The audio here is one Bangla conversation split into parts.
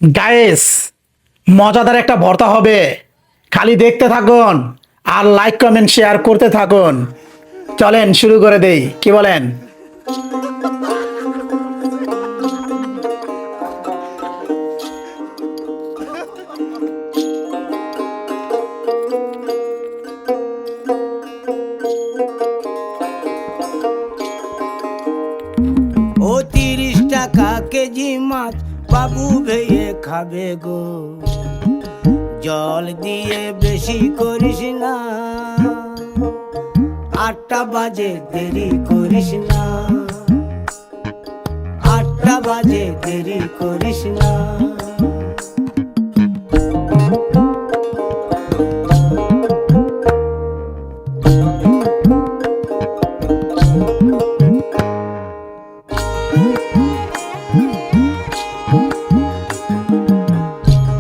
গাইস, মজাদার একটা ভর্তা হবে, খালি দেখতে থাকুন আর লাইক কমেন্ট শেয়ার করতে থাকুন। চলেন শুরু করে দেই, কি বলেন? ও 30 টাকা কেজি মাছ বাবু ভেয়ে খাবে গো, জল দিয়ে বেশি করিস না, 8টা বাজে দেরি করিস না, 8টা বাজে দেরি করিস না।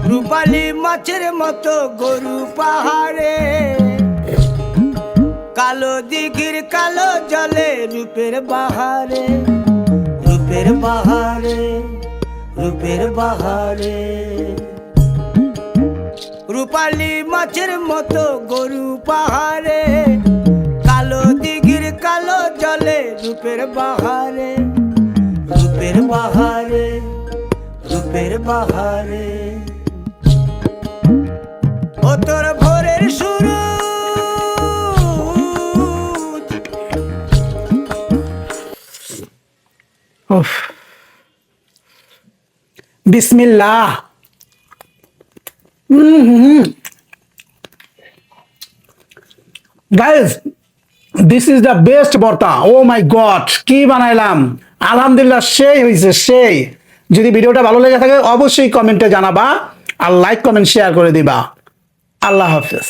রূপালী মাছের মতো গরু পাহাড়ে, কালো দিঘির কালো জলে রূপের বাহারে, রূপের বাহারে, রূপের বাহারে। রূপালী মাছের মতো গরু পাহাড়ে, কালো দিঘির কালো জলে রূপের বাহারে, রূপের বাহারে, রূপের বাহারে। ও তোর ভোরের শুরু উফ, বিসমিল্লাহ। Guys, this is the best ভর্তা। ও মাই গড, কি বানাইলাম! আলহামদুলিল্লাহ, সেই হয়েছে, সেই। যদি ভিডিওটা ভালো লেগে থাকে অবশ্যই কমেন্টে জানাবা আর লাইক কমেন্ট শেয়ার করে দিবা। আল্লাহ হাফেজ।